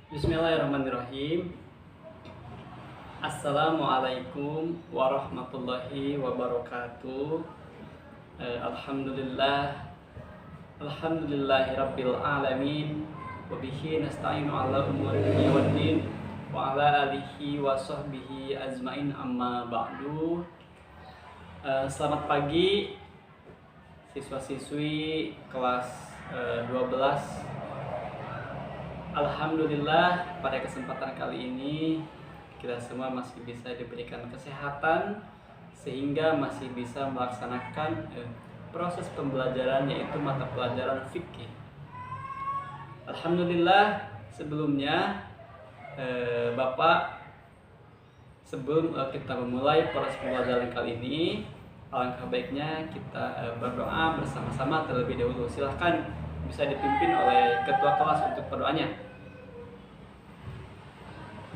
Bismillahirrahmanirrahim. Assalamualaikum warahmatullahi wabarakatuh. Alhamdulillah, alhamdulillahirabbil alamin. Wabihi nasta'inu ala umuri dunya waddin wa ala alihi wa sahbihi ajmain, amma ba'du. Selamat pagi siswa-siswi kelas 12. Alhamdulillah, pada kesempatan kali ini kita semua masih bisa diberikan kesehatan sehingga masih bisa melaksanakan proses pembelajaran, yaitu mata pelajaran fikih. Alhamdulillah, sebelumnya Bapak, sebelum kita memulai proses pembelajaran kali ini, alangkah baiknya kita berdoa bersama-sama terlebih dahulu. Silahkan bisa dipimpin oleh ketua kelas untuk berdoanya.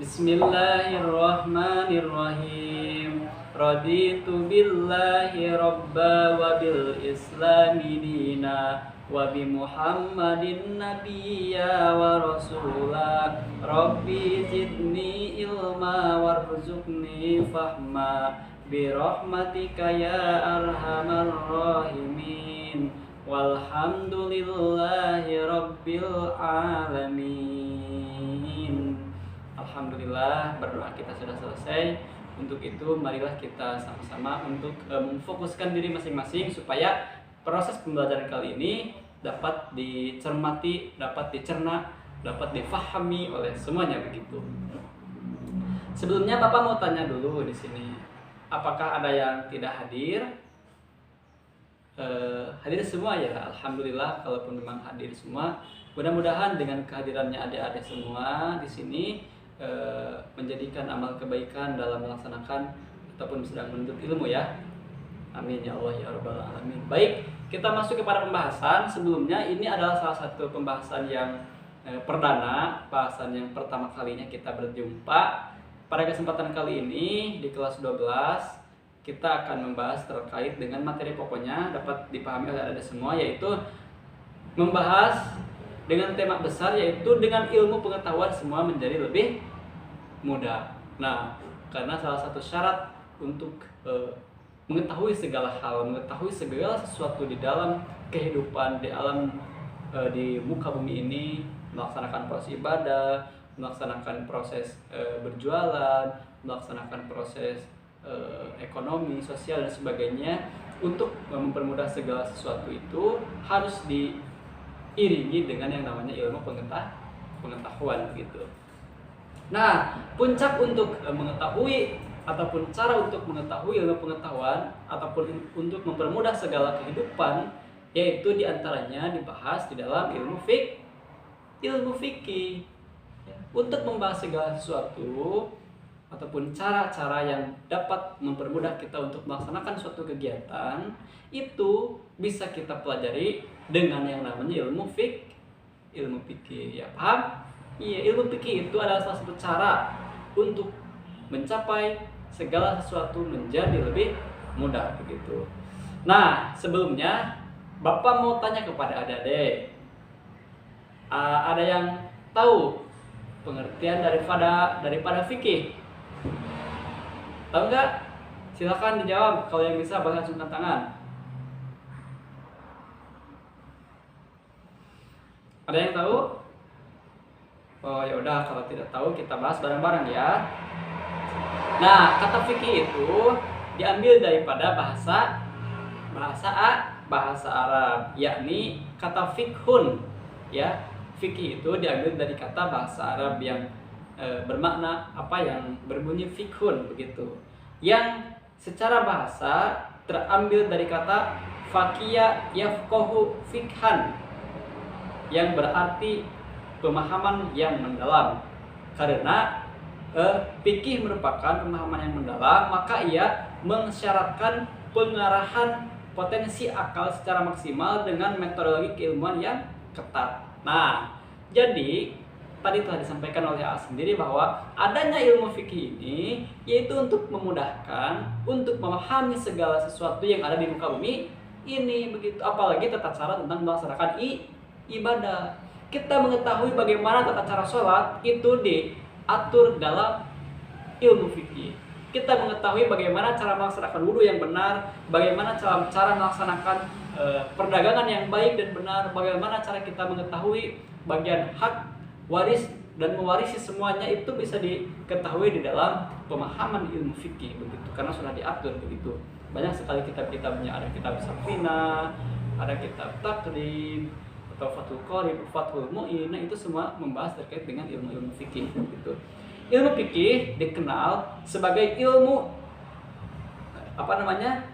Bismillahirrahmanirrahim. Raditu billahi rabba wa bil islami dina wa bi Muhammadin nabiyya wa rasula. Rabbi zidni ilma warzuqni fahma bi rahmatika ya arhamar rahimin. Walhamdulillahi rabbil alamin. Alhamdulillah, berdoa kita sudah selesai. Untuk itu marilah kita sama-sama untuk memfokuskan diri masing-masing supaya proses pembelajaran kali ini dapat dicermati, dapat dicerna, dapat difahami oleh semuanya begitu. Sebelumnya Bapak mau tanya dulu di sini, apakah ada yang tidak hadir? Hadir semua ya, alhamdulillah. Kalaupun memang hadir semua, mudah-mudahan dengan kehadirannya adik-adik semua di sini menjadikan amal kebaikan dalam melaksanakan ataupun sedang menuntut ilmu ya. Amin ya Allah ya Rabbal alamin. Baik, kita masuk kepada pembahasan. Sebelumnya ini adalah salah satu pembahasan yang perdana, bahasan yang pertama kalinya kita berjumpa. Pada kesempatan kali ini di kelas 12 kita akan membahas terkait dengan materi pokoknya dapat dipahami oleh adik-adik semua, yaitu membahas dengan tema besar, yaitu dengan ilmu pengetahuan semua menjadi lebih mudah. Nah, karena salah satu syarat untuk mengetahui segala hal, mengetahui segala sesuatu di dalam kehidupan, di alam di muka bumi ini, melaksanakan proses ibadah, melaksanakan proses berjualan, melaksanakan proses ekonomi, sosial dan sebagainya, untuk mempermudah segala sesuatu itu harus diiringi dengan yang namanya ilmu pengetahuan gitu. Nah, puncak untuk mengetahui ataupun cara untuk mengetahui ilmu pengetahuan ataupun untuk mempermudah segala kehidupan, yaitu diantaranya dibahas di dalam ilmu fikih. Untuk membahas segala sesuatu ataupun cara-cara yang dapat mempermudah kita untuk melaksanakan suatu kegiatan, itu bisa kita pelajari dengan yang namanya ilmu fikih. Ya, paham? Iya, ilmu fikih itu adalah salah satu cara untuk mencapai segala sesuatu menjadi lebih mudah begitu. Nah, sebelumnya Bapak mau tanya kepada adik-adik, ada yang tahu pengertian daripada fikih? Tahu nggak? Silakan dijawab. Kalau yang bisa bahkan angkat tangan. Ada yang tahu? Oh ya udah, kalau tidak tahu kita bahas bareng-bareng ya. Nah, kata fikih itu diambil daripada bahasa Arab, yakni kata fikhun ya. Fikih itu diambil dari kata bahasa Arab yang bermakna apa, yang berbunyi fikhun begitu, yang secara bahasa terambil dari kata faqiya yafqahu fikhan, yang berarti pemahaman yang mendalam. Karena fikih merupakan pemahaman yang mendalam, maka ia mensyaratkan pengarahan potensi akal secara maksimal dengan metodologi keilmuan yang ketat. Nah, jadi tadi telah disampaikan oleh A sendiri bahwa adanya ilmu fikih ini yaitu untuk memudahkan, untuk memahami segala sesuatu yang ada di muka bumi ini begitu, apalagi tata cara tentang melaksanakan ibadah. kita mengetahui bagaimana tata cara sholat itu diatur dalam ilmu fikih. Kita mengetahui bagaimana cara melaksanakan wudhu yang benar, bagaimana cara melaksanakan perdagangan yang baik dan benar, bagaimana cara kita mengetahui bagian hak waris dan mewarisi semuanya, itu bisa diketahui di dalam pemahaman ilmu fikih begitu, karena sudah diatur begitu. Banyak sekali kitab-kitabnya, ada kitab Safina, ada kitab Takrib atau Fathul Qorib, Fathul Mu'in. Nah, itu semua membahas terkait dengan ilmu-ilmu fikih begitu. Ilmu fikih dikenal sebagai ilmu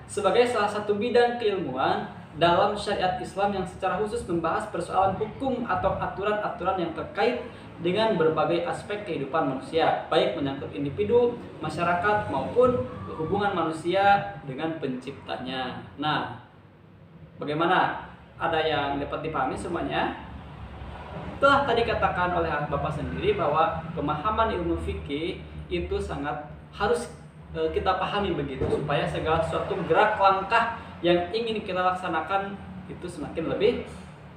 sebagai salah satu bidang keilmuan dalam syariat Islam yang secara khusus membahas persoalan hukum atau aturan-aturan yang terkait dengan berbagai aspek kehidupan manusia, baik menyangkut individu, masyarakat, maupun hubungan manusia dengan penciptanya. Nah, bagaimana? Ada yang dapat dipahami semuanya? Telah tadi katakan oleh Bapak sendiri bahwa pemahaman ilmu fikih itu sangat harus kita pahami begitu, supaya segala sesuatu gerak langkah yang ingin kita laksanakan itu semakin lebih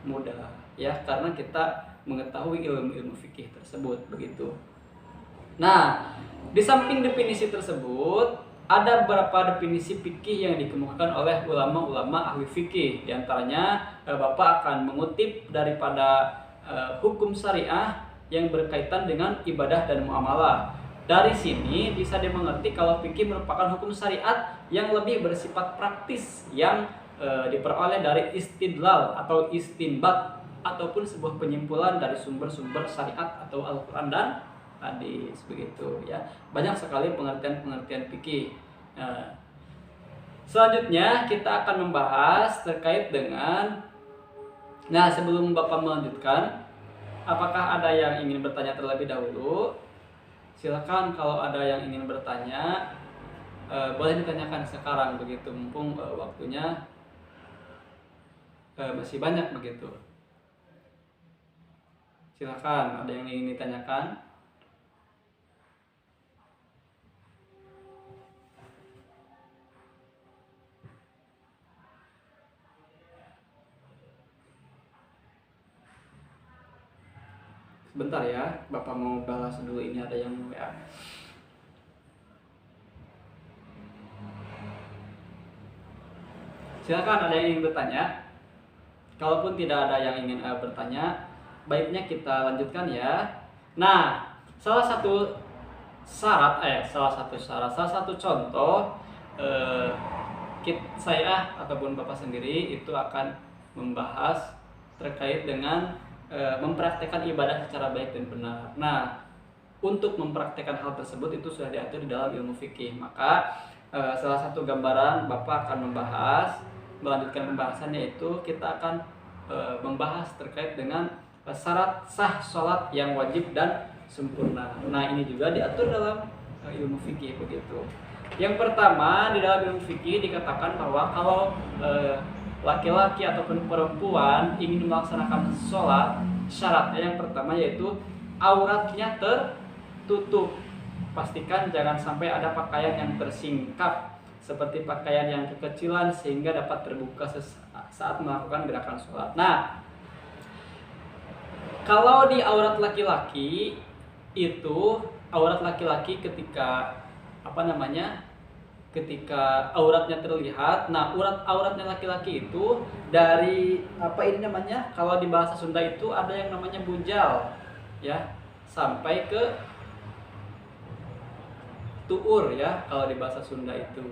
mudah, ya, karena kita mengetahui ilmu-ilmu fikih tersebut begitu. Nah, di samping definisi tersebut ada beberapa definisi fikih yang dikemukakan oleh ulama-ulama ahli fikih. Di antaranya Bapak akan mengutip daripada hukum syariah yang berkaitan dengan ibadah dan muamalah. Dari sini bisa dimengerti kalau fikih merupakan hukum syariat yang lebih bersifat praktis, yang diperoleh dari istidlal atau istinbat, ataupun sebuah penyimpulan dari sumber-sumber syariat atau Al-Quran dan hadis begitu, ya. Banyak sekali pengertian-pengertian fikih. Selanjutnya kita akan membahas terkait dengan, nah, sebelum Bapak melanjutkan, apakah ada yang ingin bertanya terlebih dahulu? Silakan, kalau ada yang ingin bertanya boleh ditanyakan sekarang begitu, mumpung waktunya masih banyak begitu. Silakan, ada yang ingin ditanyakan? Sebentar ya, Bapak mau balas dulu, ini ada yang WA. Silakan, ada yang ingin bertanya? Kalaupun tidak ada yang ingin bertanya, baiknya kita lanjutkan ya. Nah, salah satu contoh saya ataupun Bapak sendiri itu akan membahas terkait dengan mempraktekkan ibadah secara baik dan benar. Nah, untuk mempraktekkan hal tersebut itu sudah diatur di dalam ilmu fikih. Maka salah satu gambaran Bapak akan melanjutkan pembahasannya, itu kita akan membahas terkait dengan syarat sah sholat yang wajib dan sempurna. Nah, ini juga diatur dalam ilmu fikih begitu. Yang pertama, di dalam ilmu fikih dikatakan bahwa kalau laki-laki ataupun perempuan ingin melaksanakan sholat, syaratnya yang pertama yaitu auratnya tertutup. Pastikan jangan sampai ada pakaian yang tersingkap, seperti pakaian yang kekecilan sehingga dapat terbuka saat melakukan gerakan sholat. Nah, kalau di aurat laki-laki itu, aurat laki-laki ketika ketika auratnya terlihat, nah auratnya laki-laki itu dari kalau di bahasa Sunda itu ada yang namanya bujal, ya, sampai ke tuur, ya, kalau di bahasa Sunda itu.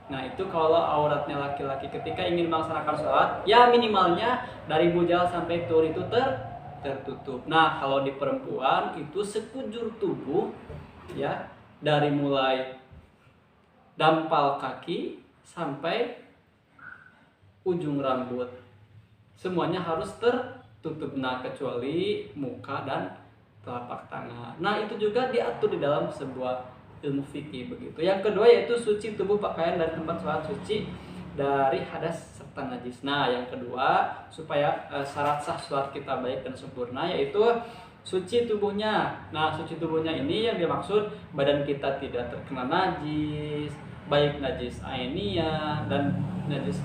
Nah, itu kalau auratnya laki-laki ketika ingin melaksanakan sholat, ya minimalnya dari bujal sampai tuur itu tertutup. Nah, kalau di perempuan itu sekujur tubuh, ya, dari mulai dampal kaki sampai ujung rambut, semuanya harus tertutup. Nah, kecuali muka dan telapak tangan. Nah, itu juga diatur di dalam sebuah ilmu fikih begitu. Yang kedua yaitu suci tubuh pakaian dan tempat sholat, suci dari hadas serta najis. Nah, yang kedua supaya syarat sah sholat kita baik dan sempurna yaitu suci tubuhnya. Nah, suci tubuhnya ini yang dimaksud badan kita tidak terkena najis, baik najis ainiyah dan najis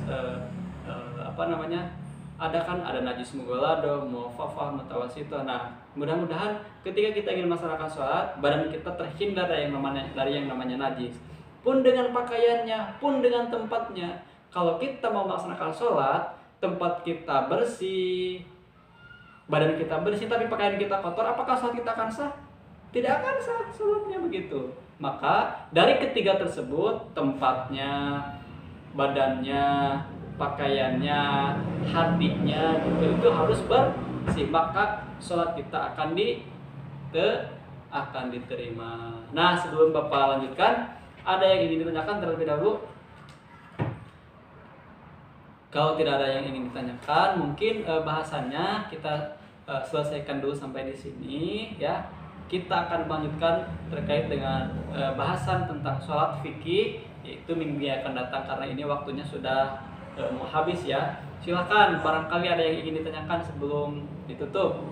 ada najis mughalladhah, muwaffafah, mutawasithah. Nah, mudah-mudahan ketika kita ingin melaksanakan sholat, badan kita terhindar dari yang namanya najis. Pun dengan pakaiannya, pun dengan tempatnya. Kalau kita mau melaksanakan sholat, tempat kita bersih, badan kita bersih, tapi pakaian kita kotor, apakah sholat kita akan sah? Tidak akan sah sholatnya begitu. Maka dari ketiga tersebut, tempatnya, badannya, pakaiannya, hatinya, itu harus bersih, maka sholat kita akan diterima. Nah, sebelum Bapak lanjutkan, ada yang ingin ditanyakan terlebih dahulu? Kalau tidak ada yang ingin ditanyakan, mungkin bahasannya kita selesaikan dulu sampai di sini ya. Kita akan melanjutkan terkait dengan bahasan tentang sholat fikih, yaitu minggu yang akan datang, karena ini waktunya sudah mau habis ya. Silakan, barangkali ada yang ingin ditanyakan sebelum ditutup.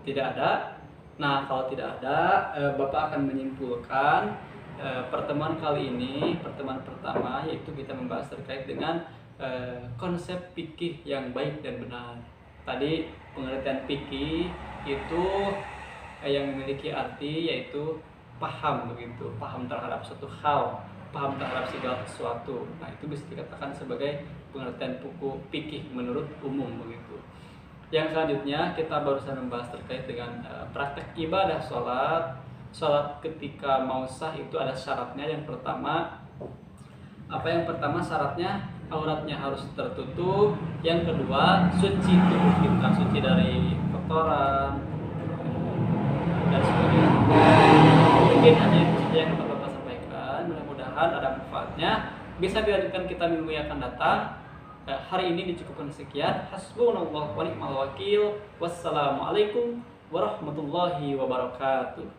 Tidak ada. Nah, kalau tidak ada, Bapak akan menyimpulkan pertemuan kali ini, pertemuan pertama, yaitu kita membahas terkait dengan konsep fikih yang baik dan benar. Tadi pengertian fikih itu yang memiliki arti yaitu paham begitu, paham terhadap suatu hal, paham terhadap segala sesuatu. Nah, itu bisa dikatakan sebagai pengertian buku fikih menurut umum begitu. Yang selanjutnya kita barusan membahas terkait dengan praktek ibadah sholat. Sholat ketika mau sah itu ada syaratnya. Yang pertama, yang pertama syaratnya auratnya harus tertutup. Yang kedua, suci tubuh kita, suci dari kotoran dan sebagainya. Mungkin hanya itu saja yang dapat Bapak sampaikan. Mudah-mudahan ada manfaatnya. Bisa dilanjutkan kita minggu yang akan datang. Hari ini dicukupkan sekian. Hasbunallah wa ni'mal wakil. Wassalamualaikum warahmatullahi wabarakatuh.